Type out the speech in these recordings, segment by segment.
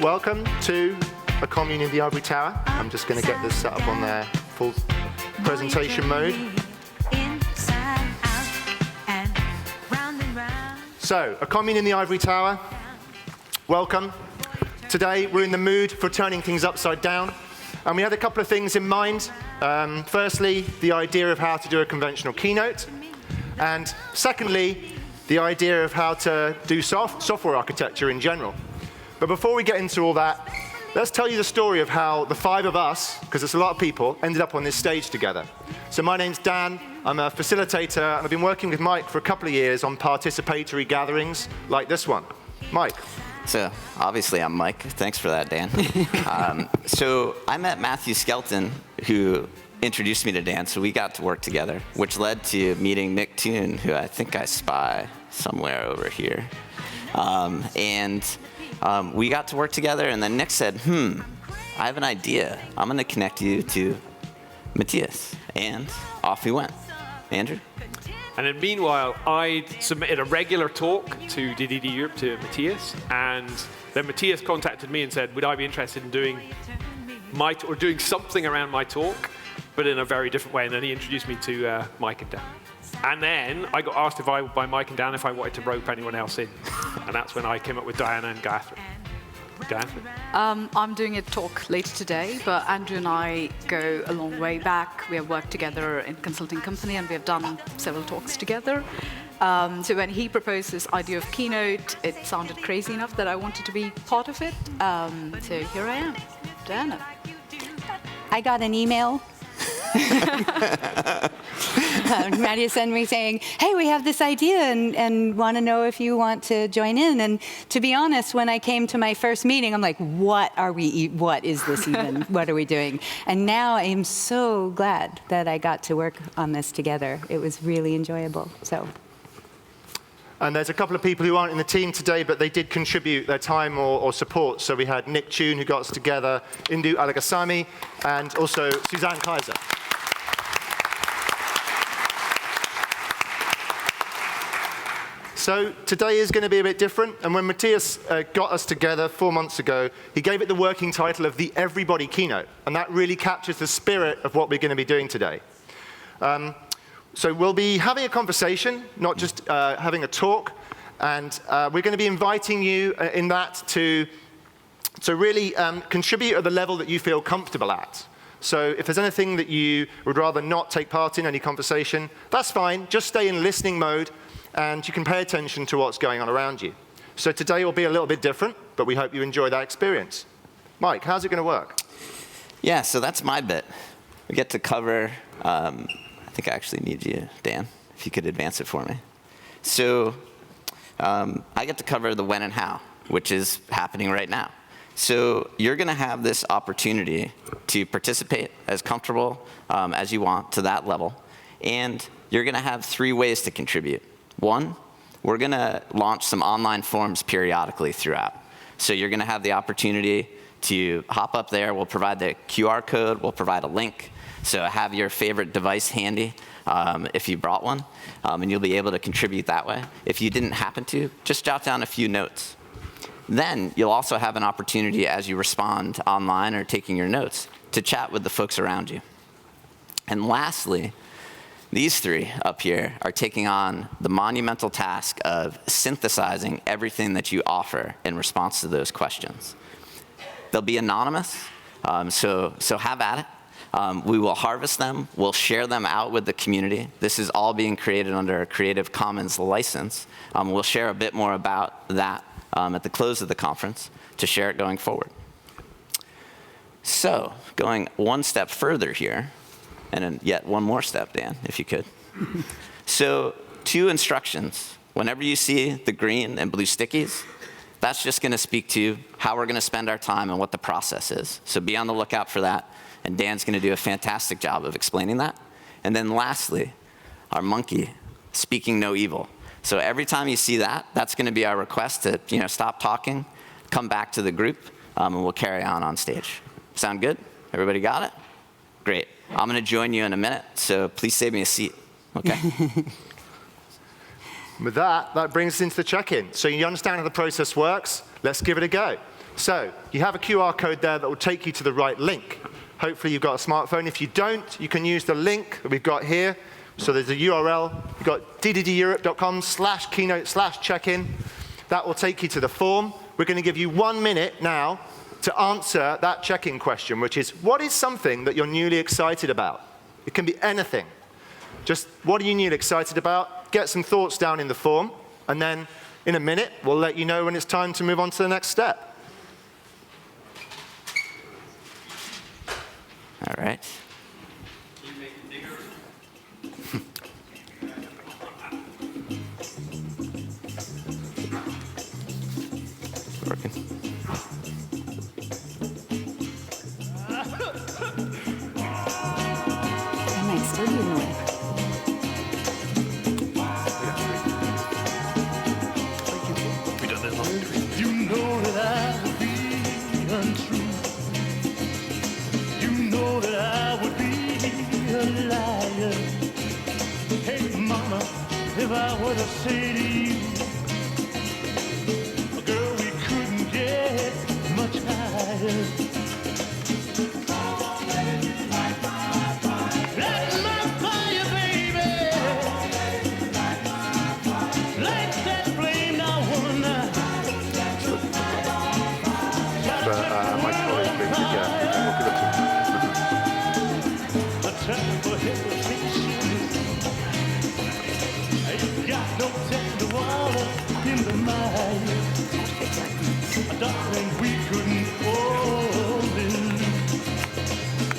Welcome to a commune in the Ivory Tower. I'm just going to get this set up on their full presentation mode. So, a commune in the Ivory Tower. Welcome. Today, we're in the mood for turning things upside down. And we had a couple of things in mind. Firstly, the idea of how to do a conventional keynote. And secondly, the idea of how to do software architecture in general. But before we get into all that, let's tell you the story of how the five of us, because it's a lot of people, ended up on this stage together. So my name's Dan. I'm a facilitator, and I've been working with Mike for a couple of years on participatory gatherings like this one. Mike. So obviously I'm Mike. Thanks for that, Dan. So I met Matthew Skelton, who introduced me to Dan, so we got to work together, which led to meeting Nick Toon, who I think I spy somewhere over here. We got to work together, and then Nick said, I have an idea. I'm going to connect you to Matthias. And off we went. Andrew? And then meanwhile, I submitted a regular talk to DDD Europe to Matthias, and then Matthias contacted me and said, would I be interested in doing doing something around my talk, but in a very different way. And then he introduced me to Mike and Dan. And then I got asked by Mike and Dan if I wanted to rope anyone else in. And that's when I came up with Diana and Gayathri. Gayathri? I'm doing a talk later today, but Andrew and I go a long way back. We have worked together in a consulting company, and we have done several talks together. So when he proposed this idea of keynote, it sounded crazy enough that I wanted to be part of it. So here I am. Diana. I got an email. Maddie sent me saying, hey, we have this idea and want to know if you want to join in. And to be honest, when I came to my first meeting, I'm like, what is this even? What are we doing? And now I am so glad that I got to work on this together. It was really enjoyable. And there's a couple of people who aren't in the team today, but they did contribute their time or support. So we had Nick Toon, who got us together, Indu Alagasami, and also Suzanne Kaiser. So today is going to be a bit different, and when Matthias got us together 4 months ago, he gave it the working title of the Everybody Keynote, and that really captures the spirit of what we're going to be doing today. So we'll be having a conversation, not just having a talk, and we're going to be inviting you in that to really contribute at the level that you feel comfortable at. So if there's anything that you would rather not take part in, any conversation, that's fine. Just stay in listening mode, and you can pay attention to what's going on around you. So today will be a little bit different, but we hope you enjoy that experience. Mike, how's it going to work? Yeah, so that's my bit. We get to cover, I think I actually need you, Dan, if you could advance it for me. So I get to cover the when and how, which is happening right now. So you're going to have this opportunity to participate as comfortable as you want to that level. And you're going to have 3 ways to contribute. One, we're going to launch some online forums periodically throughout. So you're going to have the opportunity to hop up there. We'll provide the QR code. We'll provide a link. So have your favorite device handy if you brought one, and you'll be able to contribute that way. If you didn't happen to, just jot down a few notes. Then you'll also have an opportunity as you respond online or taking your notes to chat with the folks around you. And lastly, these 3 up here are taking on the monumental task of synthesizing everything that you offer in response to those questions. They'll be anonymous, so have at it. We will harvest them. We'll share them out with the community. This is all being created under a Creative Commons license. We'll share a bit more about that at the close of the conference to share it going forward. So going one step further here, and then yet one more step, Dan, if you could. So 2 instructions. Whenever you see the green and blue stickies, that's just going to speak to how we're going to spend our time and what the process is. So be on the lookout for that. And Dan's going to do a fantastic job of explaining that. And then lastly, our monkey, speaking no evil. So every time you see that, that's going to be our request to stop talking, come back to the group, and we'll carry on stage. Sound good? Everybody got it? Great. I'm going to join you in a minute, so please save me a seat, okay? With that brings us into the check-in. So you understand how the process works? Let's give it a go. So you have a QR code there that will take you to the right link. Hopefully you've got a smartphone. If you don't, you can use the link that we've got here. So there's a URL. You've got dddyourope.com/keynote/check-in. That will take you to the form. We're going to give you 1 minute now to answer that check-in question, which is, what is something that you're newly excited about? It can be anything. Just what are you newly excited about? Get some thoughts down in the form, and then in a minute, we'll let you know when it's time to move on to the next step. All right. Working. I might still be in the way. You know that I would be untrue. You know that I would be a liar. Hey, mama, if I were to say to you, girl, we couldn't get much higher. Light my fire, baby. Light that flame now, woman. My colleague, we'll give it The time for hesitation. Ain't got no tender water in the mine. Darling, we couldn't hold it.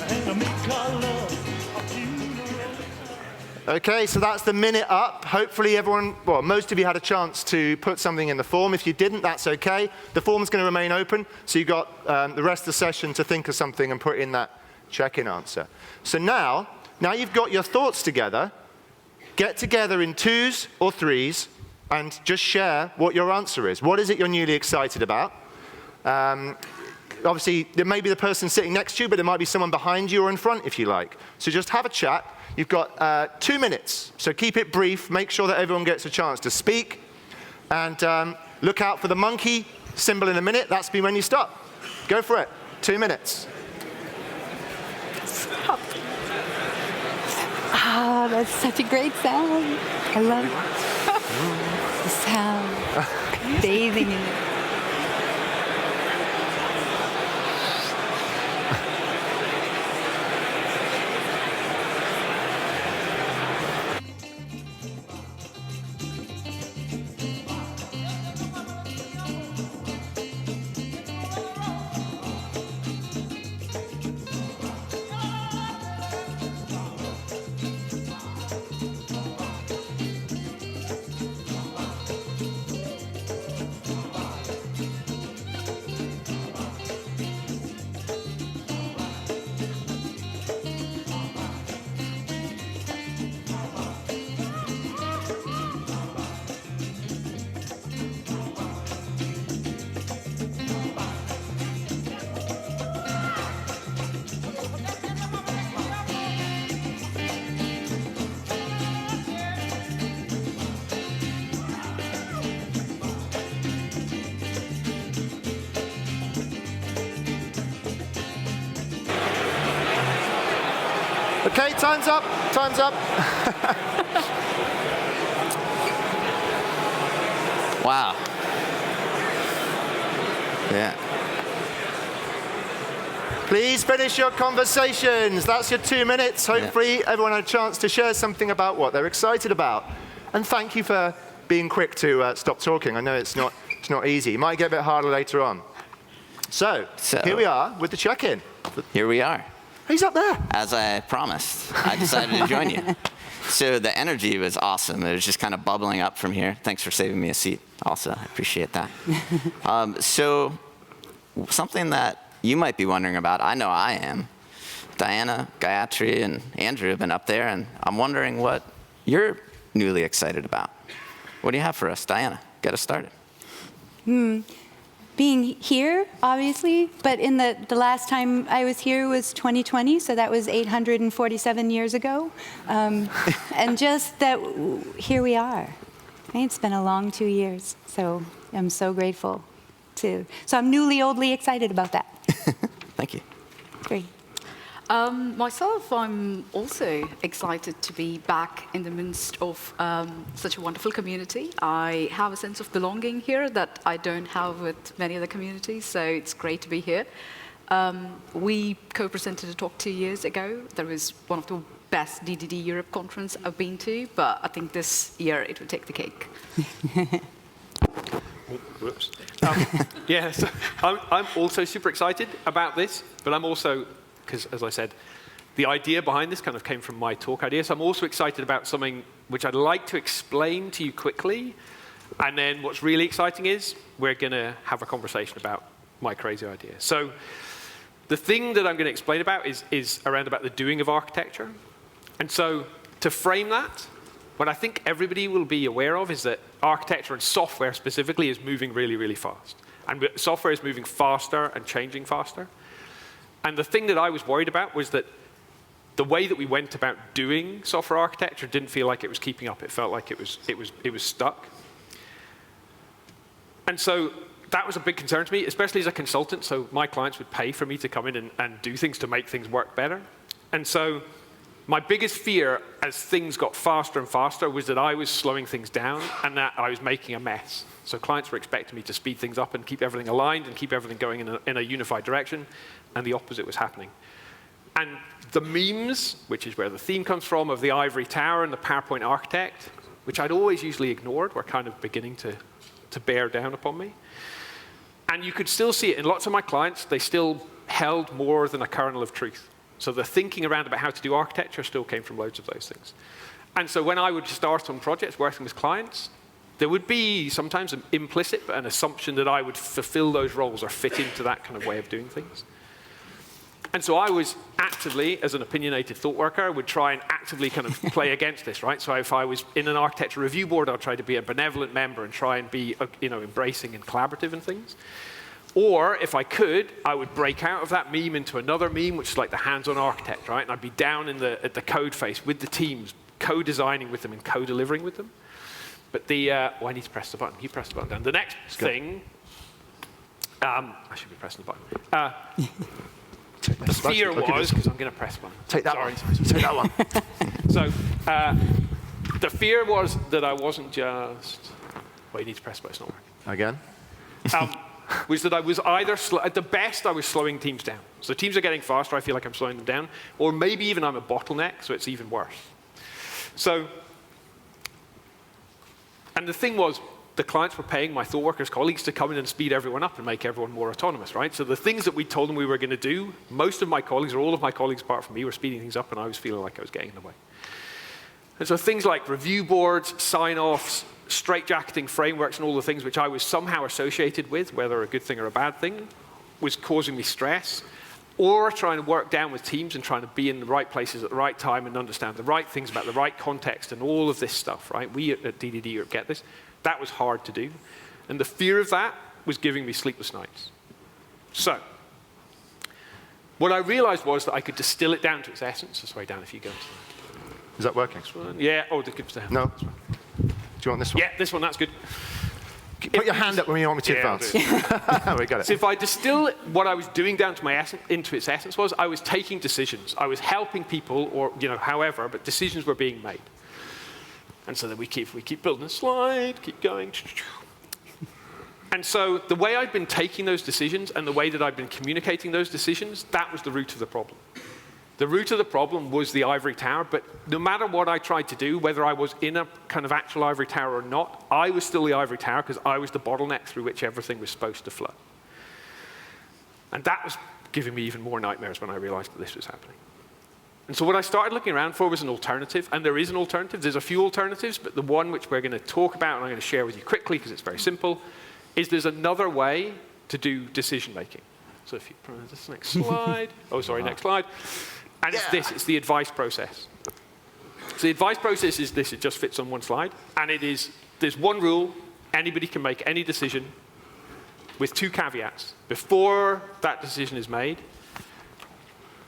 And to make our love a funeral. Okay, so that's the minute up. Hopefully everyone, well, most of you had a chance to put something in the form. If you didn't, that's okay. The form's going to remain open, so you've got the rest of the session to think of something and put in that check-in answer. So now you've got your thoughts together, get together in 2s or 3s and just share what your answer is. What is it you're newly excited about? Obviously, there may be the person sitting next to you, but there might be someone behind you or in front if you like. So just have a chat. You've got 2 minutes, so keep it brief. Make sure that everyone gets a chance to speak. And look out for the monkey symbol in a minute. That's when you stop. Go for it. 2 minutes. Oh, that's such a great sound. I love the sound. Bathing in it. Okay, time's up. Time's up. Wow. Yeah. Please finish your conversations. That's your 2 minutes. Hopefully everyone had a chance to share something about what they're excited about. And thank you for being quick to stop talking. I know it's not easy. It might get a bit harder later on. So here we are with the check-in. Here we are. He's up there. As I promised, I decided to join you. So the energy was awesome. It was just kind of bubbling up from here. Thanks for saving me a seat also. I appreciate that. So something that you might be wondering about, I know I am. Diana, Gayathri, and Andrew have been up there, and I'm wondering what you're newly excited about. What do you have for us, Diana? Get us started. being here, obviously, but in the last time I was here was 2020, so that was 847 years ago. And just that here we are. Right? It's been a long 2 years, so I'm so grateful to. So I'm newly, oldly excited about that. Thank you. Great. Myself, I'm also excited to be back in the midst of such a wonderful community. I have a sense of belonging here that I don't have with many other communities, so it's great to be here. We co-presented a talk 2 years ago. That was one of the best DDD Europe conference I've been to, but I think this year it will take the cake. Whoops. Yes, I'm also super excited about this, but I'm also, because as I said, the idea behind this kind of came from my talk idea, so I'm also excited about something which I'd like to explain to you quickly, and then what's really exciting is we're going to have a conversation about my crazy idea. So the thing that I'm going to explain about is around about the doing of architecture. And so to frame that, what I think everybody will be aware of is that architecture and software specifically is moving really, really fast. And software is moving faster and changing faster. And the thing that I was worried about was that the way that we went about doing software architecture didn't feel like it was keeping up. It felt like it was stuck. And so that was a big concern to me, especially as a consultant. So my clients would pay for me to come in and do things to make things work better. And so my biggest fear as things got faster and faster was that I was slowing things down and that I was making a mess. So clients were expecting me to speed things up and keep everything aligned and keep everything going in a unified direction, and the opposite was happening. And the memes, which is where the theme comes from, of the ivory tower and the PowerPoint architect, which I'd always usually ignored, were kind of beginning to bear down upon me. And you could still see it in lots of my clients. They still held more than a kernel of truth. So the thinking around about how to do architecture still came from loads of those things. And so when I would start on projects working with clients, there would be sometimes an implicit an assumption that I would fulfill those roles or fit into that kind of way of doing things. And so I was actively, as an opinionated thought worker, would try and actively kind of play against this, right? So if I was in an architecture review board, I'd try to be a benevolent member and try and be, embracing and collaborative and things. Or if I could, I would break out of that meme into another meme, which is like the hands-on architect, right? And I'd be down at the code face with the teams, co-designing with them and co-delivering with them. But I need to press the button. You press the button down. The next thing, I should be pressing the button. The fear was, because I'm going to press one. Take that one. Take that one. So the fear was that I wasn't just, well, you need to press, but it's not working. Again? Was that I was either, at the best, I was slowing teams down. So teams are getting faster, I feel like I'm slowing them down. Or maybe even I'm a bottleneck, so it's even worse. So, and the thing was, the clients were paying my thought workers colleagues to come in and speed everyone up and make everyone more autonomous, right? So the things that we told them we were going to do, most of my colleagues, or all of my colleagues apart from me, were speeding things up, and I was feeling like I was getting in the way. And so things like review boards, sign-offs, straitjacketing frameworks, and all the things which I was somehow associated with, whether a good thing or a bad thing, was causing me stress. Or trying to work down with teams and trying to be in the right places at the right time and understand the right things about the right context and all of this stuff, right? We at DDD Europe get this. That was hard to do. And the fear of that was giving me sleepless nights. So, what I realized was that I could distill it down to its essence. So sorry, Dan, if you go to Is that working? yeah, oh, the good stuff. No? Do you want this one? Yeah, this one, that's good. Put your hand up when you want me to advance. We got it. So if I distill what I was doing down to my into its essence was, I was taking decisions. I was helping people, or however, but decisions were being made. And so then we keep building a slide, keep going. And so the way I'd been taking those decisions and the way that I'd been communicating those decisions, that was the root of the problem. The root of the problem was the ivory tower, but no matter what I tried to do, whether I was in a kind of actual ivory tower or not, I was still the ivory tower because I was the bottleneck through which everything was supposed to flow. And that was giving me even more nightmares when I realized that this was happening. And so what I started looking around for was an alternative, and there is an alternative. There's a few alternatives, but the one which we're going to talk about and I'm going to share with you quickly because it's very simple, is there's another way to do decision making. So if you press this next slide, next slide. And it's this, it's the advice process. So the advice process is this, it just fits on one slide. And it is, there's one rule, anybody can make any decision with 2 caveats. Before that decision is made,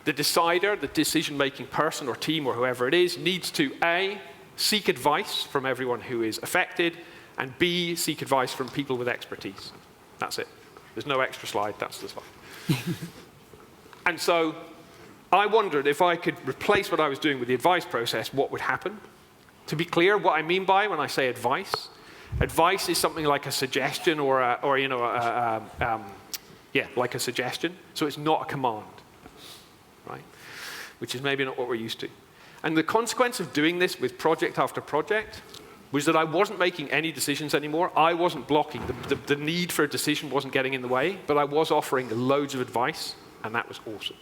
the decider, the decision-making person or team or whoever it is, needs to A, seek advice from everyone who is affected, and B, seek advice from people with expertise. That's it. There's no extra slide, that's the slide. And so I wondered if I could replace what I was doing with the advice process, what would happen? To be clear, what I mean by when I say advice, advice is something like a suggestion like a suggestion. So it's not a command, right? Which is maybe not what we're used to. And the consequence of doing this with project after project was that I wasn't making any decisions anymore. I wasn't blocking. The need for a decision wasn't getting in the way, but I was offering loads of advice, and that was awesome.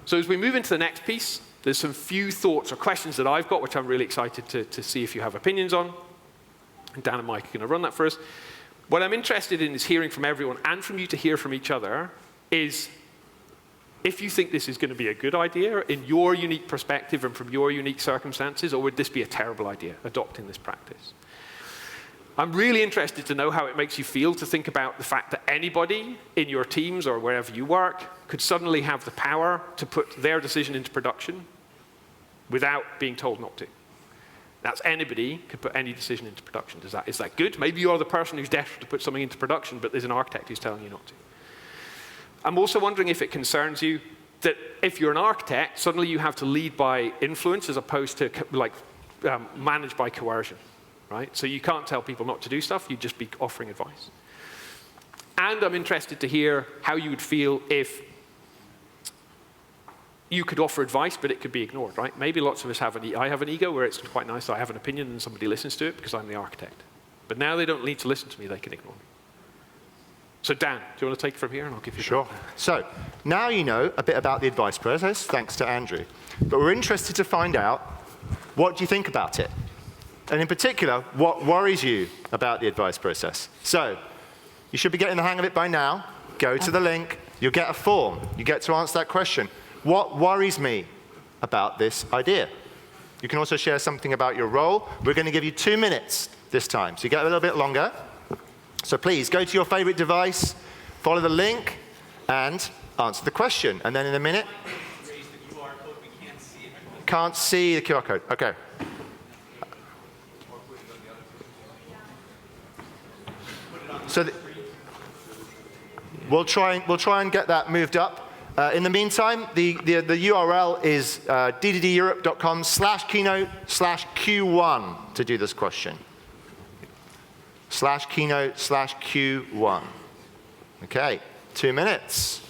So as we move into the next piece, there's some few thoughts or questions that I've got, which I'm really excited to see if you have opinions on. And Dan and Mike are going to run that for us. What I'm interested in is hearing from everyone and from you to hear from each other is if you think this is going to be a good idea in your unique perspective and from your unique circumstances, or would this be a terrible idea, adopting this practice? I'm really interested to know how it makes you feel to think about the fact that anybody in your teams or wherever you work could suddenly have the power to put their decision into production without being told not to. That's anybody could put any decision into production. Is that good? Maybe you are the person who's desperate to put something into production, but there's an architect who's telling you not to. I'm also wondering if it concerns you that if you're an architect, suddenly you have to lead by influence as opposed to manage by coercion, right? So you can't tell people not to do stuff, you'd just be offering advice. And I'm interested to hear how you would feel if you could offer advice, but it could be ignored, right? Maybe lots of us have I have an ego where it's quite nice, I have an opinion and somebody listens to it because I'm the architect. But now they don't need to listen to me, they can ignore me. So Dan, do you want to take it from here and I'll give you Sure. So now you know a bit about the advice process, thanks to Andrew. But we're interested to find out, what do you think about it? And in particular, what worries you about the advice process? So you should be getting the hang of it by now. Go to the link, you'll get a form. You get to answer that question. What worries me about this idea? You can also share something about your role. We're going to give you 2 minutes this time, so you get a little bit longer. So please, go to your favorite device, follow the link, and answer the question. And then in a minute, can't see the QR code. Okay. So we'll try and get that moved up. In the meantime, the URL is ddeurope.com/keynote/Q1 to do this question. /keynote/Q1. Okay, 2 minutes.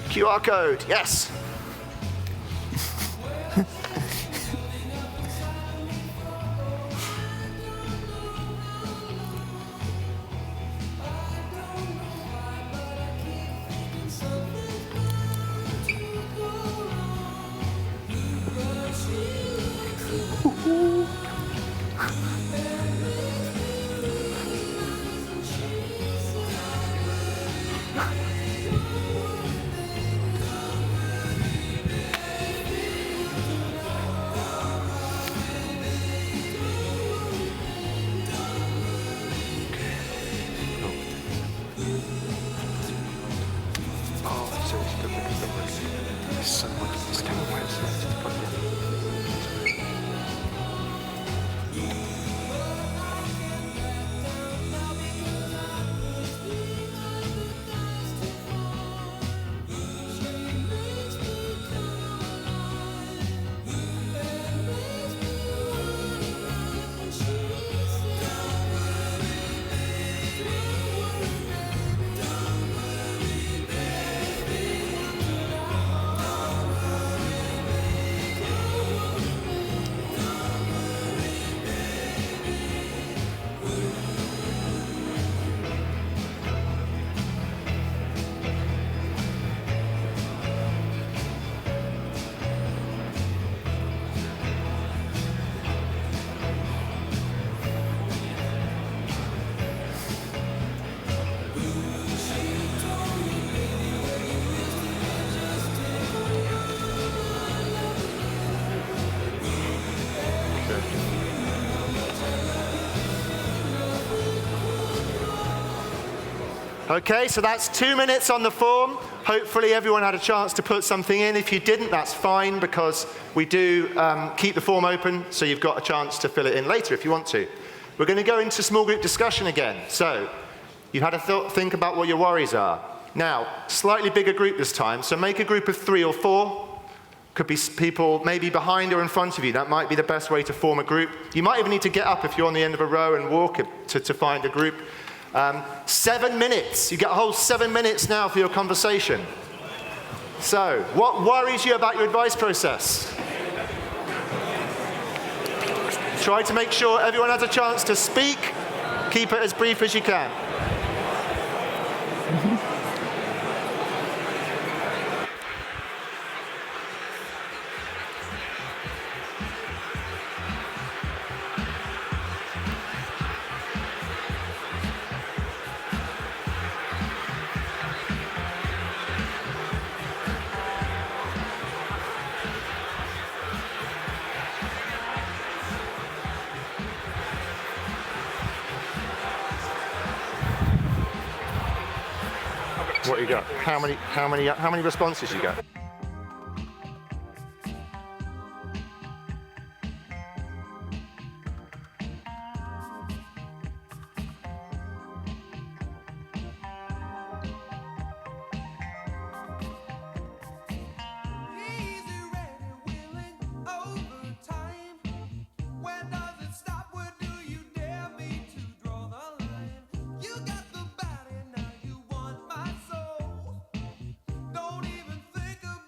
QR code, yes. Okay, so that's 2 minutes on the form. Hopefully everyone had a chance to put something in. If you didn't, that's fine, because we do keep the form open, so you've got a chance to fill it in later if you want to. We're going to go into small group discussion again. So you've had a think about what your worries are. Now, slightly bigger group this time, so make a group of 3 or 4. Could be people maybe behind or in front of you. That might be the best way to form a group. You might even need to get up if you're on the end of a row and walk to find a group. 7 minutes. You get a whole 7 minutes now for your conversation. So, what worries you about your advice process? Try to make sure everyone has a chance to speak. Keep it as brief as you can. What you got? How many responses you got? Don't even think about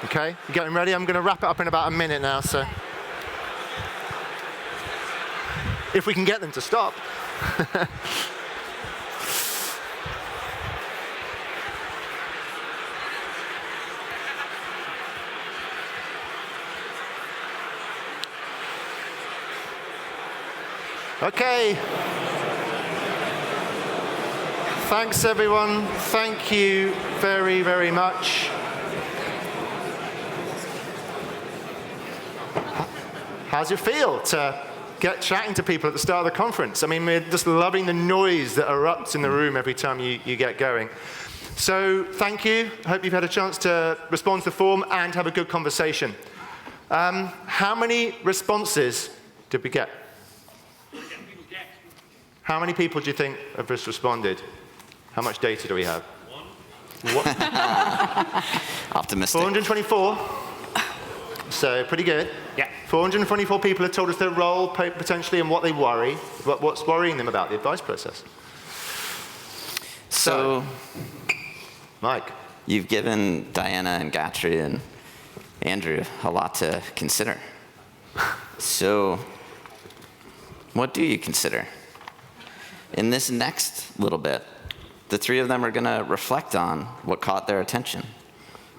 Okay, you getting ready? I'm going to wrap it up in about a minute now, so. If we can get them to stop. Okay. Thanks, everyone. Thank you very, very much. How's it feel to get chatting to people at the start of the conference? I mean, we're just loving the noise that erupts in the room every time you get going. So thank you. I hope you've had a chance to respond to the form and have a good conversation. How many responses did we get? How many people do you think have just responded? How much data do we have? One. Optimistic. 424. So pretty good. Yeah. 424 people have told us their role potentially and what they worry, what's worrying them about the advice process. So, Mike. you've given Diana and Gayathri and Andrew a lot to consider. So, what do you consider? In this next little bit, the three of them are going to reflect on what caught their attention.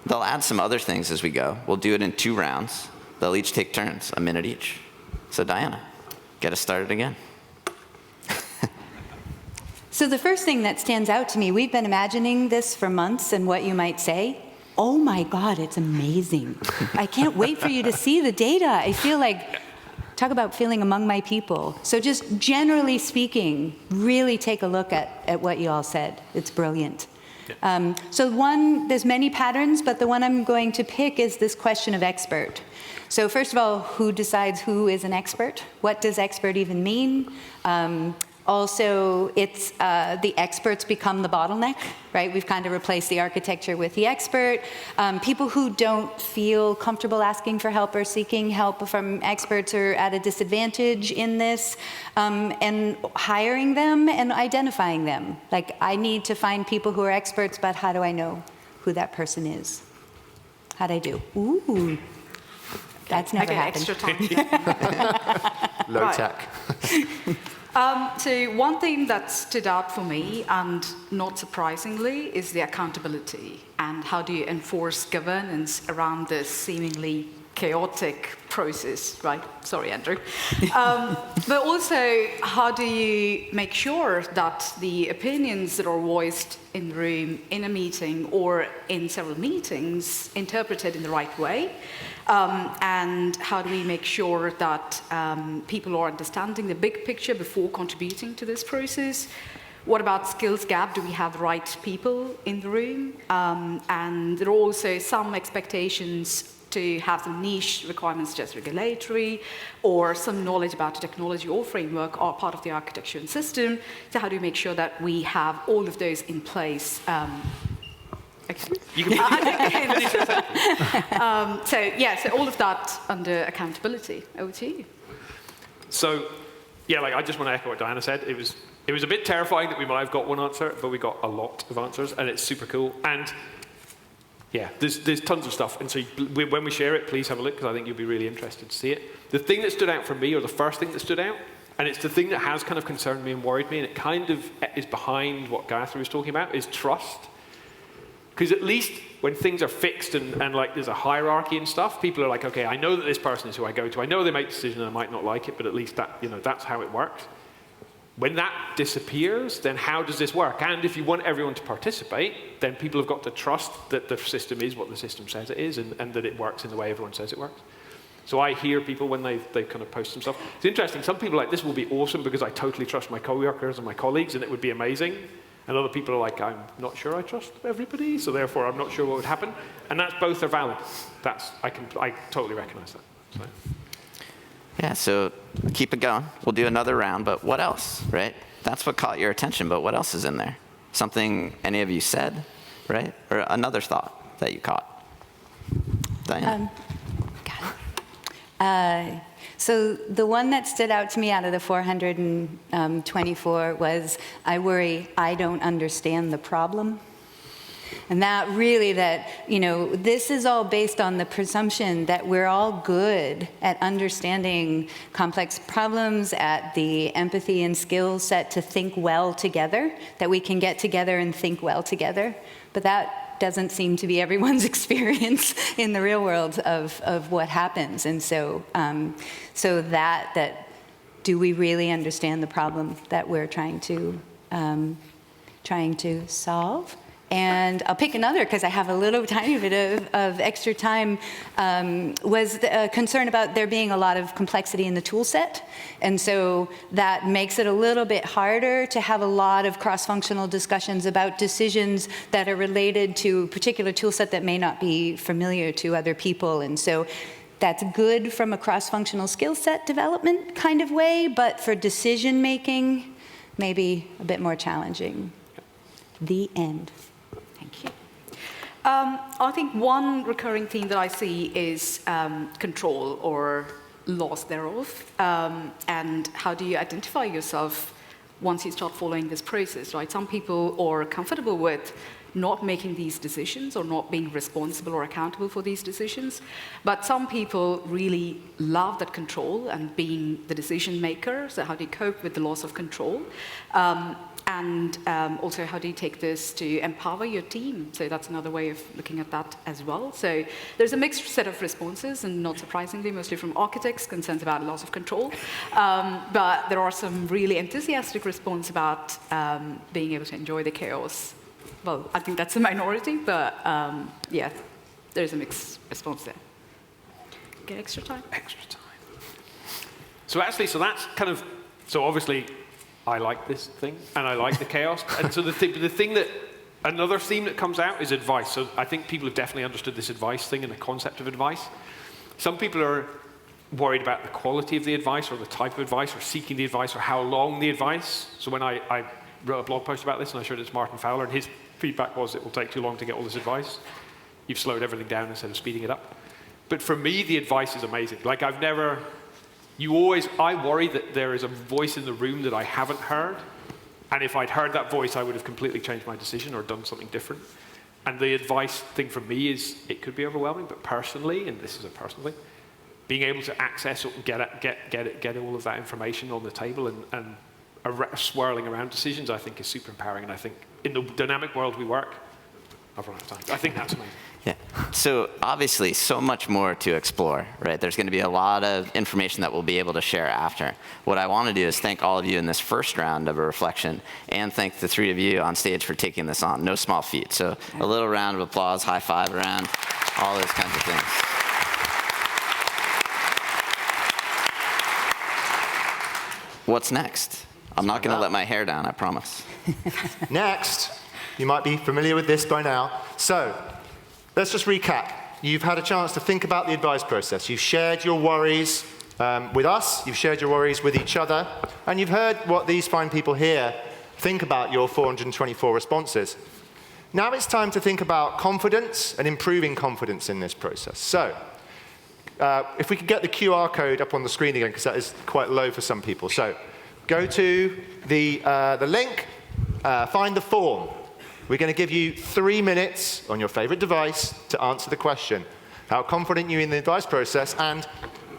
They'll add some other things as we go. We'll do it in 2 rounds. They'll each take turns, a minute each. So Diana, get us started again. So the first thing that stands out to me, we've been imagining this for months and what you might say. Oh my God, it's amazing. I can't wait for you to see the data. I feel like, talk about feeling among my people. So just generally speaking, really take a look at what you all said. It's brilliant. Yeah. So there's many patterns, but the one I'm going to pick is this question of expert. So first of all, who decides who is an expert? What does expert even mean? Also, it's the experts become the bottleneck, right? We've kind of replaced the architecture with the expert. People who don't feel comfortable asking for help or seeking help from experts are at a disadvantage in this, and hiring them and identifying them. Like, I need to find people who are experts, but how do I know who that person is? How'd I do? Ooh, that's never happened. Extra time. Low Right. tech. So one thing that stood out for me, and not surprisingly, is the accountability and how do you enforce governance around this seemingly chaotic process, right? Sorry, Andrew. But also, how do you make sure that the opinions that are voiced in the room, in a meeting, or in several meetings, interpreted in the right way? And how do we make sure that people are understanding the big picture before contributing to this process? What about skills gap? Do we have the right people in the room? And there are also some expectations to have some niche requirements, just regulatory, or some knowledge about the technology or framework are part of the architecture and system. So how do we make sure that we have all of those in place? You can So all of that under accountability. Over to you. So, yeah, I just want to echo what Diana said. It was a bit terrifying that we might have got one answer, but we got a lot of answers, and it's super cool. And yeah, there's tons of stuff. And so when we share it, please have a look, because I think you'll be really interested to see it. The thing that stood out for me, or the first thing that stood out, and it's the thing that has kind of concerned me and worried me, and it kind of is behind what Gayathri was talking about, is trust. Because at least when things are fixed and there's a hierarchy and stuff, people are like, okay, I know that this person is who I go to. I know they make decisions and I might not like it, but at least that, that's how it works. When that disappears, then how does this work? And if you want everyone to participate, then people have got to trust that the system is what the system says it is, and that it works in the way everyone says it works. So I hear people when they kind of post some stuff. It's interesting. Some people are like, this will be awesome because I totally trust my co-workers and my colleagues, and it would be amazing. And other people are like, I'm not sure I trust everybody, so therefore I'm not sure what would happen. And that's both are valid. I totally recognize that. So. Yeah, so keep it going. We'll do another round, but what else, right? That's what caught your attention, but what else is in there? Something any of you said, right? Or another thought that you caught? Diana? Got it. So the one that stood out to me out of the 424 was, I worry I don't understand the problem. And that really, this is all based on the presumption that we're all good at understanding complex problems, at the empathy and skill set to think well together, that we can get together and think well together. But that doesn't seem to be everyone's experience in the real world of what happens. And so, do we really understand the problem that we're trying to solve? And I'll pick another because I have a little tiny bit of extra time, was the concern about there being a lot of complexity in the tool set. And so that makes it a little bit harder to have a lot of cross-functional discussions about decisions that are related to a particular tool set that may not be familiar to other people. And so that's good from a cross-functional skill set development kind of way, but for decision making, maybe a bit more challenging. The end. Thank you. I think one recurring theme that I see is control or loss thereof, and how do you identify yourself once you start following this process, right? Some people are comfortable with not making these decisions or not being responsible or accountable for these decisions, but some people really love that control and being the decision maker. So how do you cope with the loss of control? And also, how do you take this to empower your team? So that's another way of looking at that as well. So there's a mixed set of responses, and not surprisingly, mostly from architects, concerns about loss of control. But there are some really enthusiastic response about being able to enjoy the chaos. Well, I think that's a minority, but yeah, there's a mixed response there. Get extra time? Extra time. So actually, so that's kind of, so obviously, I like this thing, and I like the chaos. And so the thing that, another theme that comes out is advice. So I think people have definitely understood this advice thing and the concept of advice. Some people are worried about the quality of the advice or the type of advice or seeking the advice or how long the advice. So when I wrote a blog post about this and I showed it to Martin Fowler, and his feedback was it will take too long to get all this advice. You've slowed everything down instead of speeding it up. But for me, the advice is amazing. Like I worry that there is a voice in the room that I haven't heard. And if I'd heard that voice, I would have completely changed my decision or done something different. And the advice thing for me is, it could be overwhelming, but personally, and this is a personal thing, being able to access it and get all of that information on the table and swirling around decisions, I think is super empowering. And I think in the dynamic world we work, I've run out of time. I think that's amazing. Yeah. So obviously, so much more to explore, right? There's going to be a lot of information that we'll be able to share after. What I want to do is thank all of you in this first round of a reflection, and thank the three of you on stage for taking this on. No small feat. So a little round of applause, high five around, all those kinds of things. What's next? I'm not going to let my hair down, I promise. Next, you might be familiar with this by now. So, let's just recap. You've had a chance to think about the advice process. You've shared your worries with us, you've shared your worries with each other, and you've heard what these fine people here think about your 424 responses. Now it's time to think about confidence and improving confidence in this process. So, if we could get the QR code up on the screen again, because that is quite low for some people. So, go to the link, find the form. We're going to give you 3 minutes on your favorite device to answer the question. How confident are you in the advice process, and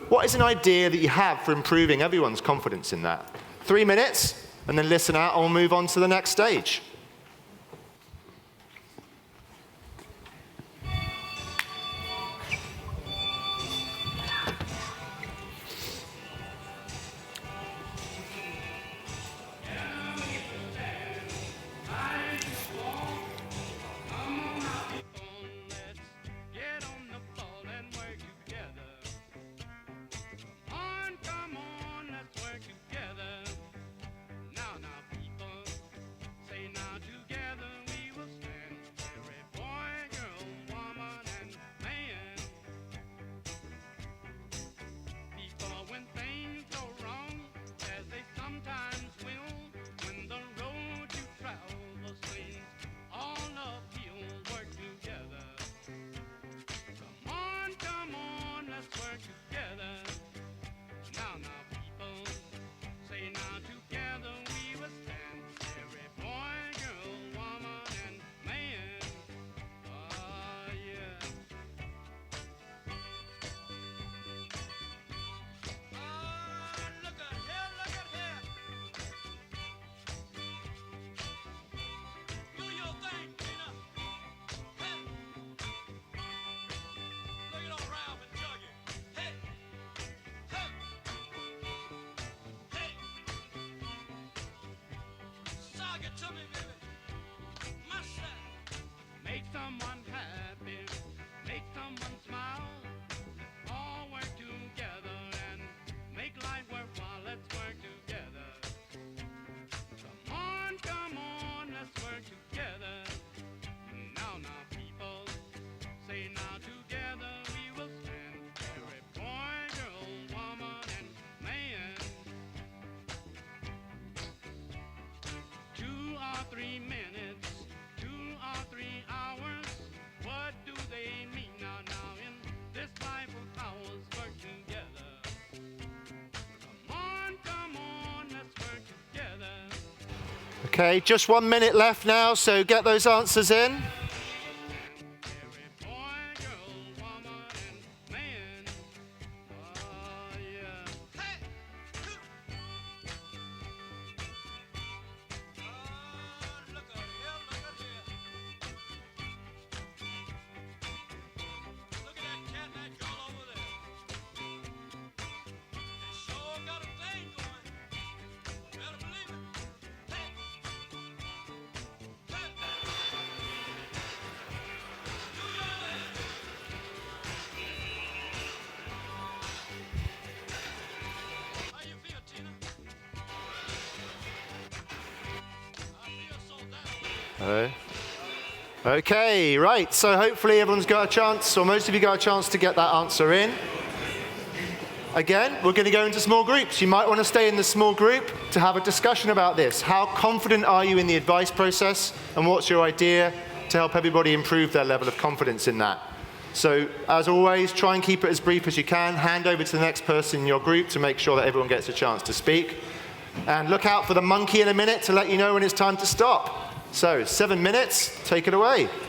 what is an idea that you have for improving everyone's confidence in that? 3 minutes, and then listen out, and we'll move on to the next stage. Say now. to me, baby. My side. Make someone happy, make someone smile. All work together and make life worthwhile. Let's work together. Come on, let's work together. Now, people, say now together we will stand. Every boy, girl, woman, and man. 2 or 3 minutes, 2 or 3 hours. What do they mean now in this life of ours? Work together. Come on, let's work together. Okay, just 1 minute left now, so get those answers in. Every boy, girl, woman, and man. Oh, yeah. Hey! Oh, look at here, look at here. Look at that cat and that girl over there. They sure got a thing going. Better believe it. Hey! Hey! Do your thing. How you feel, Tina? I feel so that way. Okay, right, so hopefully everyone's got a chance, or most of you got a chance to get that answer in. Again, we're going to go into small groups. You might want to stay in the small group to have a discussion about this. How confident are you in the advice process, and what's your idea to help everybody improve their level of confidence in that? So, as always, try and keep it as brief as you can. Hand over to the next person in your group to make sure that everyone gets a chance to speak. And look out for the monkey in a minute to let you know when it's time to stop. So, 7 minutes, take it away. Together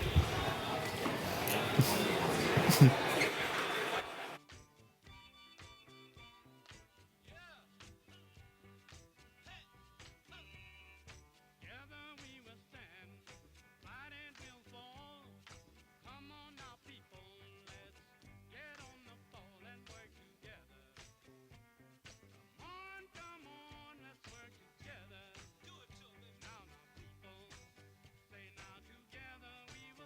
we will stand, fight and we'll fall. Come on now, people, let's get on the ball and work together. Come on, let's work together. Do it to me. Now, people, say now together we will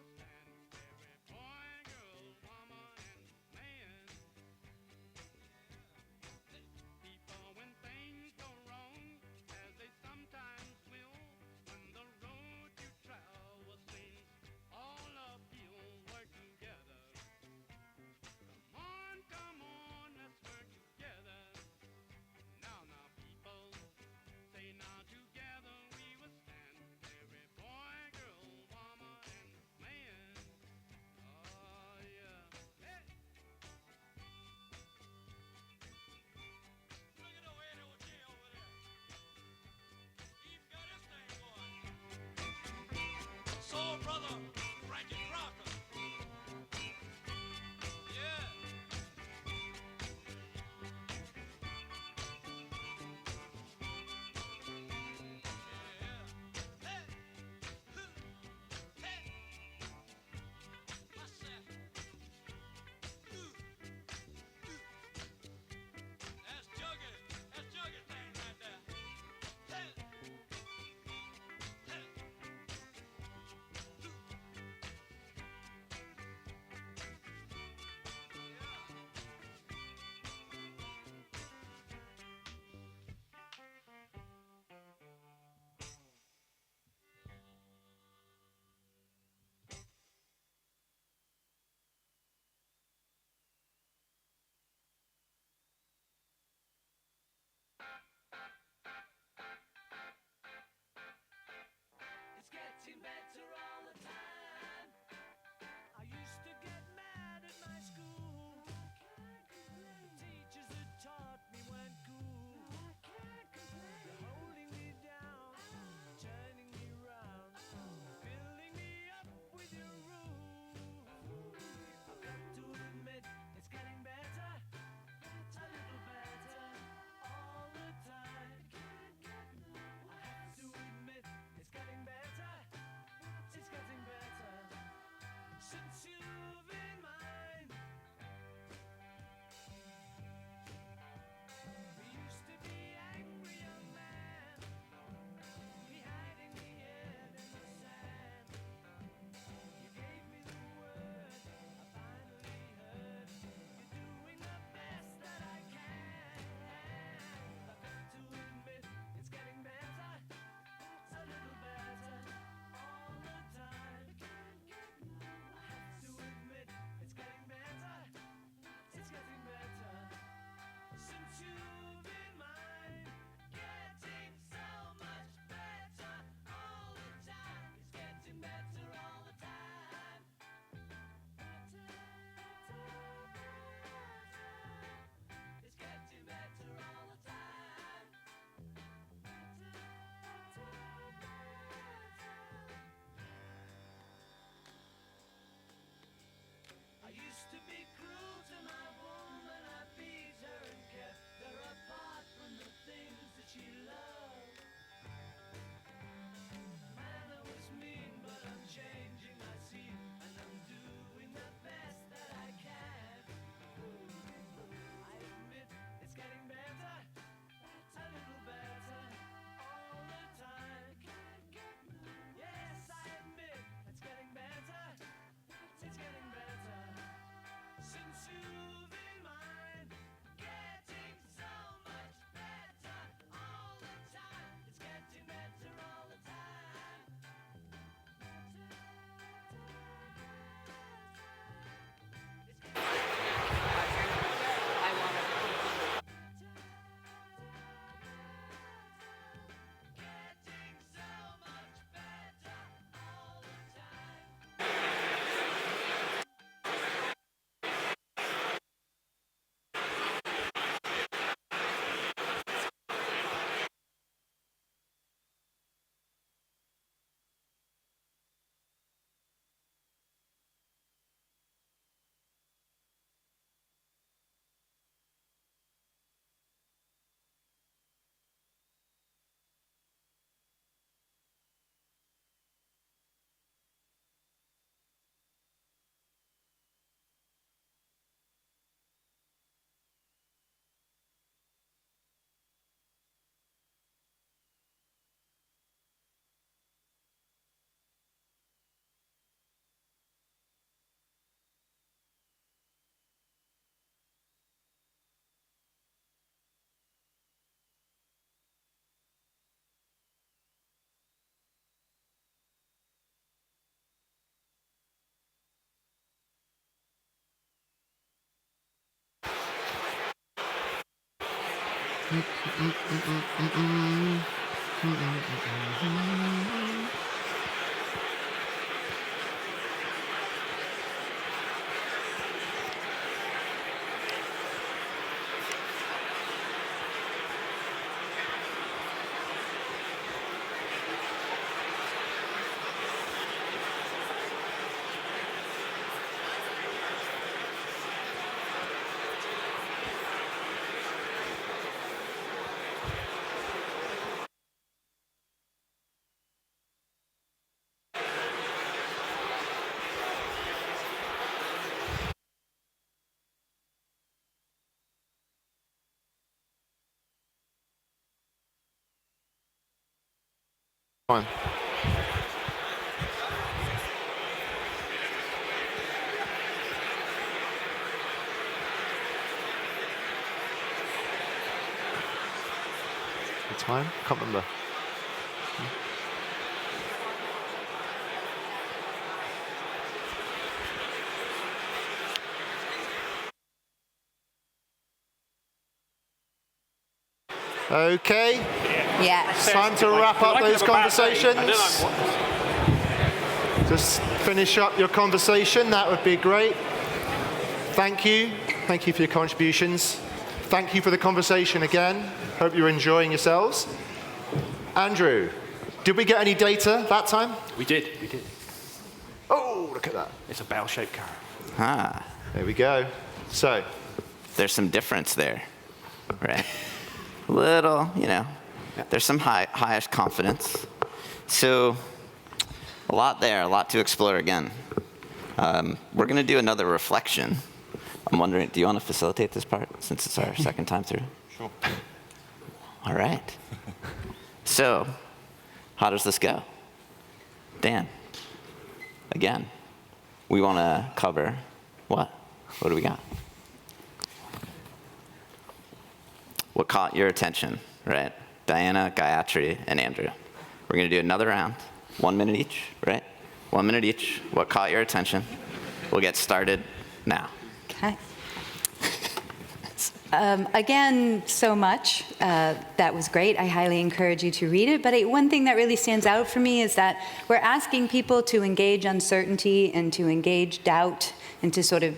Fine. The time? Can't remember. Okay. Yeah. Time to wrap up those conversations. And then I'm Just finish up your conversation. That would be great. Thank you. Thank you for your contributions. Thank you for the conversation again. Hope you're enjoying yourselves. Andrew, did we get any data that time? We did. Oh, look at that. It's a bell-shaped car. Ah, There we go. So, there's some difference there, right? Little, there's some highish confidence. So a lot there, a lot to explore again. We're going to do another reflection. I'm wondering, do you want to facilitate this part since it's our second time through? Sure. All right. So, how does this go? Dan, again, we want to cover what? What do we got? What caught your attention, right? Diana, Gayathri, and Andrew. We're going to do another round, 1 minute each, right? 1 minute each. What caught your attention? We'll get started now. Okay. Again, so much. That was great. I highly encourage you to read it. But one thing that really stands out for me is that we're asking people to engage uncertainty and to engage doubt and to sort of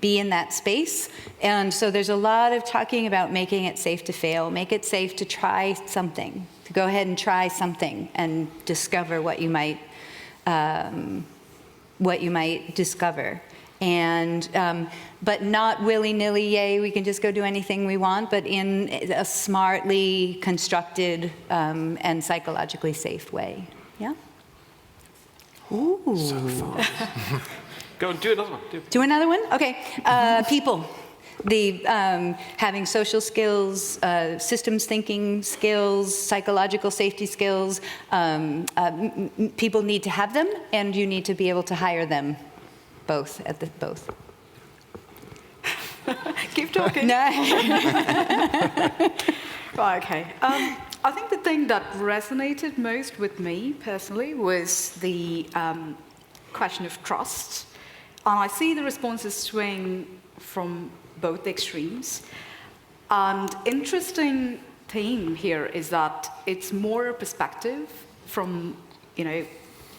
be in that space. And so there's a lot of talking about making it safe to fail, make it safe to try something, to go ahead and try something and discover what you might discover. And, but not willy-nilly, yay, we can just go do anything we want, but in a smartly constructed and psychologically safe way. Yeah? Ooh. So fun. Go and do another one. Do another one? Okay. People. Having social skills, systems thinking skills, psychological safety skills. People need to have them, and you need to be able to hire them. Both. Keep talking. No. Right, okay. I think the thing that resonated most with me personally was the question of trust. And I see the responses swing from both extremes. And interesting theme here is that it's more a perspective from,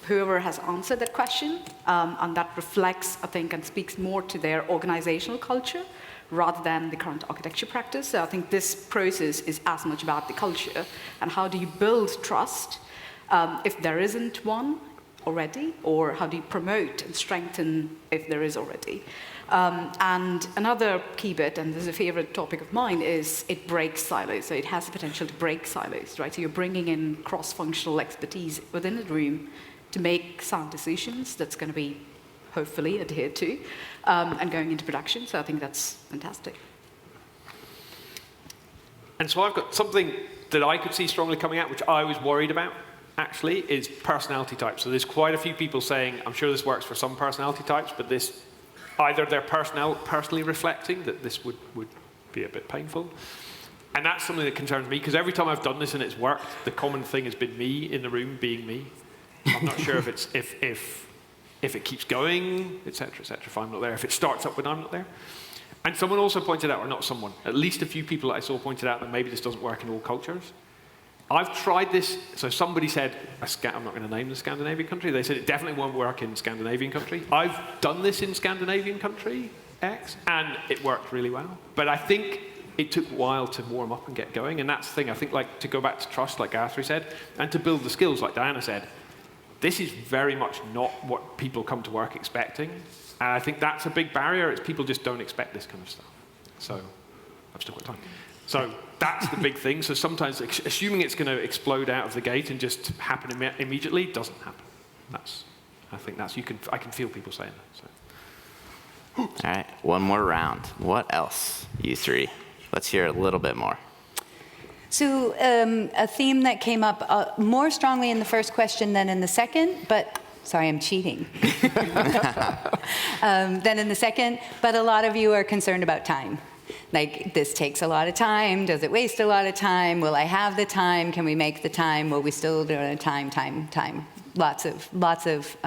whoever has answered that question, and that reflects, I think, and speaks more to their organizational culture rather than the current architecture practice. So I think this process is as much about the culture and how do you build trust if there isn't one already, or how do you promote and strengthen if there is already. And another key bit, and this is a favorite topic of mine, is it breaks silos. So it has the potential to break silos, right? So you're bringing in cross-functional expertise within the room to make sound decisions that's going to be hopefully adhered to and going into production. So I think that's fantastic. And so I've got something that I could see strongly coming out, which I was worried about, actually, is personality types. So there's quite a few people saying, I'm sure this works for some personality types, but this, either they're personally reflecting that this would be a bit painful. And that's something that concerns me, because every time I've done this and it's worked, the common thing has been me in the room being me. I'm not sure if it's if it keeps going, et cetera, if I'm not there, if it starts up when I'm not there. And someone also pointed out, or not someone, at least a few people that I saw pointed out that maybe this doesn't work in all cultures. I've tried this, so somebody said, I'm not going to name the Scandinavian country, they said it definitely won't work in Scandinavian country. I've done this in Scandinavian country X, and it worked really well. But I think it took a while to warm up and get going, and that's the thing. I think like to go back to trust, like Gayathri said, and to build the skills, like Diana said, this is very much not what people come to work expecting. And I think that's a big barrier. It's people just don't expect this kind of stuff. So I've still got time. So that's the big thing. So sometimes assuming it's going to explode out of the gate and just happen immediately doesn't happen. I think I can feel people saying that. So. All right, one more round. What else, you three? Let's hear a little bit more. So a theme that came up more strongly in the first question than in the second, but sorry, I'm cheating. Than in the second, but a lot of you are concerned about time. Like, this takes a lot of time. Does it waste a lot of time? Will I have the time? Can we make the time? Will we still do it? Time. Lots of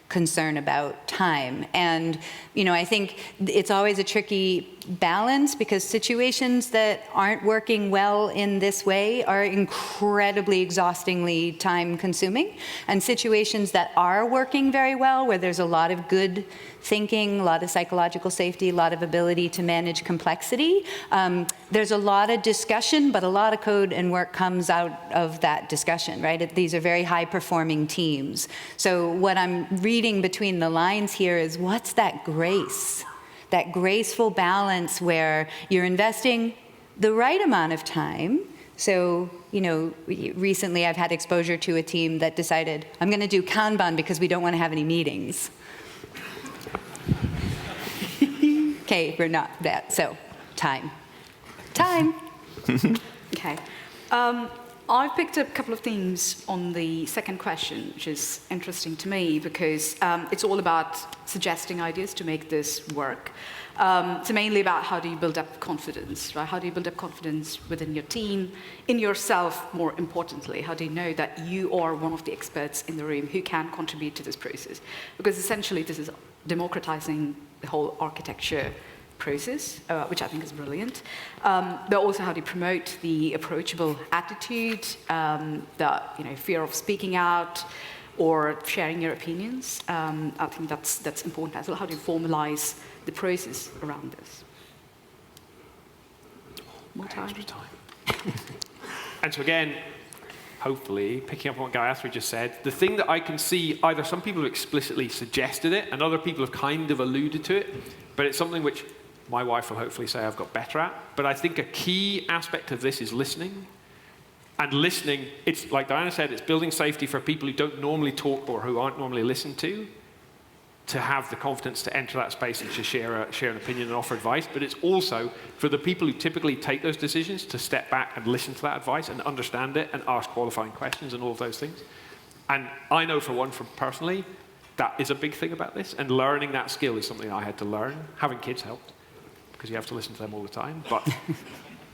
concern about time. And, I think it's always a tricky balance because situations that aren't working well in this way are incredibly exhaustingly time consuming. And situations that are working very well, where there's a lot of good thinking, a lot of psychological safety, a lot of ability to manage complexity, there's a lot of discussion, but a lot of code and work comes out of that discussion, right? These are very high-performing teams. So what I'm reading between the lines here is, what's that grace? That graceful balance where you're investing the right amount of time. So, recently I've had exposure to a team that decided, I'm going to do Kanban because we don't want to have any meetings. Okay, we're not that. So, time. Okay. I've picked up a couple of themes on the second question, which is interesting to me because it's all about suggesting ideas to make this work. So mainly about how do you build up confidence, right? How do you build up confidence within your team, in yourself, more importantly? How do you know that you are one of the experts in the room who can contribute to this process? Because essentially this is democratizing the whole architecture process, which I think is brilliant. But also how do you promote the approachable attitude, the fear of speaking out or sharing your opinions. I think that's important as well. How do you formalize the process around this? More time. Extra time. And so again, hopefully, picking up on what Gayathri just said, the thing that I can see, either some people have explicitly suggested it and other people have kind of alluded to it, but it's something which my wife will hopefully say I've got better at. But I think a key aspect of this is listening. And listening, it's like Diana said, it's building safety for people who don't normally talk or who aren't normally listened to have the confidence to enter that space and to share an opinion and offer advice. But it's also for the people who typically take those decisions to step back and listen to that advice and understand it and ask qualifying questions and all of those things. And I know from personally, that is a big thing about this. And learning that skill is something I had to learn. Having kids helped, because you have to listen to them all the time. But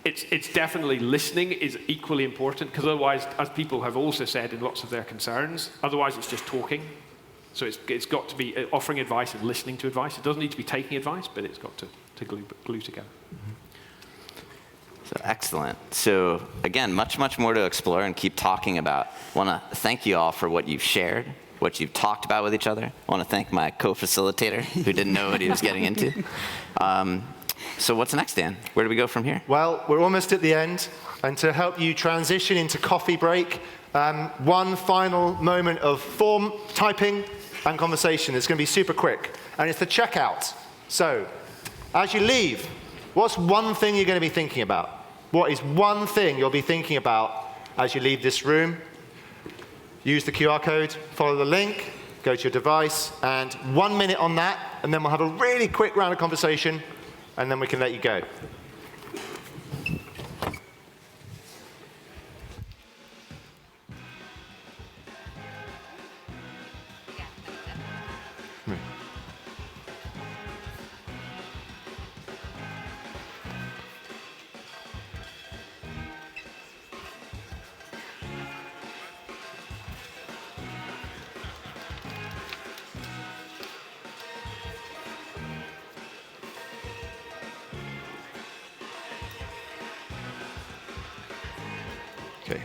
it's definitely listening is equally important, because otherwise, as people have also said in lots of their concerns, otherwise it's just talking. So it's got to be offering advice and listening to advice. It doesn't need to be taking advice, but it's got to glue together. So excellent. So again, much more to explore and keep talking about. I want to thank you all for what you've shared, what you've talked about with each other. I want to thank my co-facilitator who didn't know what he was getting into. So what's next, Dan? Where do we go from here? Well, we're almost at the end. And to help you transition into coffee break, one final moment of form typing and conversation. It's going to be super quick. And it's the checkout. So, as you leave, what's one thing you're going to be thinking about? What is one thing you'll be thinking about as you leave this room? Use the QR code, follow the link, go to your device, and 1 minute on that, and then we'll have a really quick round of conversation, and then we can let you go. Okay.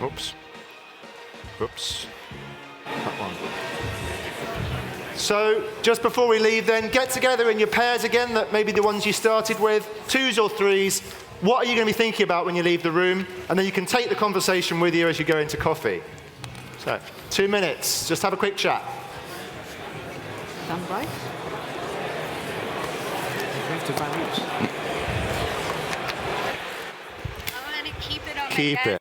Oops. Oops. That one. So just before we leave then, get together in your pairs again, that maybe the ones you started with, 2s or 3s. What are you going to be thinking about when you leave the room? And then you can take the conversation with you as you go into coffee. So 2 minutes, just have a quick chat. Done right? I want to keep it on my Keep desk. it.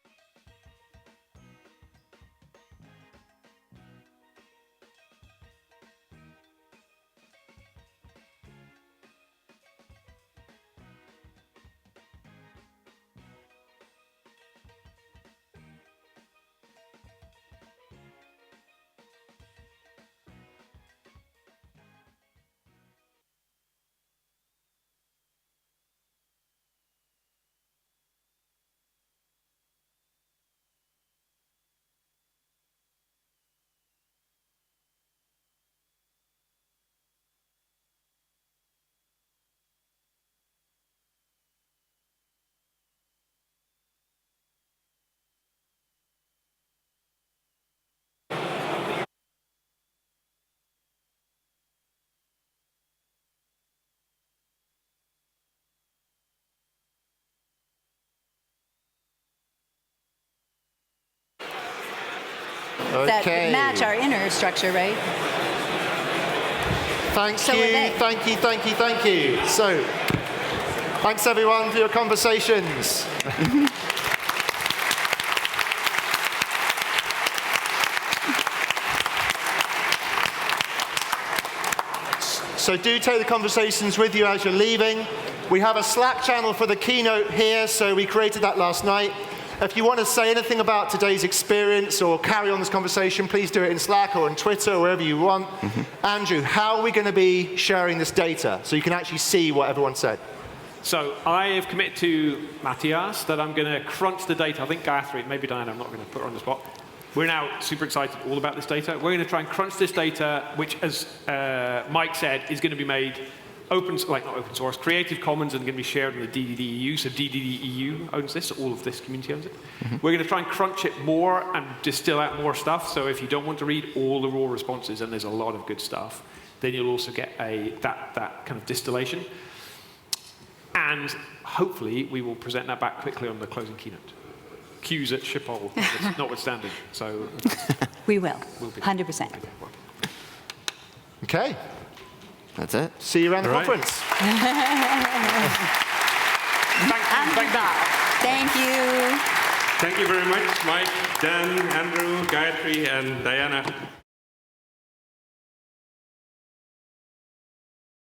That Okay. match our inner structure, right? Thank So you, are they. thank you, thank you, thank you. So, thanks everyone for your conversations. So do take the conversations with you as you're leaving. We have a Slack channel for the keynote here, so we created that last night. If you want to say anything about today's experience or carry on this conversation, please do it in Slack or on Twitter or wherever you want. Andrew, how are we going to be sharing this data so you can actually see what everyone said? So I have committed to Matthias that I'm going to crunch the data. I think Gayathri, maybe Diana, I'm not going to put her on the spot. We're now super excited all about this data. We're going to try and crunch this data, which, as Mike said, is going to be made open, like not open source, Creative Commons, and going to be shared in the DDD EU. So DDD EU owns this, so all of this community owns it. We're going to try and crunch it more and distill out more stuff. So if you don't want to read all the raw responses, and there's a lot of good stuff, then you'll also get that kind of distillation. And hopefully we will present that back quickly on the closing keynote. Cues at Schiphol, notwithstanding. So We will. We'll be 100%. Okay. That's it. See you around the All right. conference. Thank you. Thank you very much, Mike, Dan, Andrew, Gayathri, and Diana.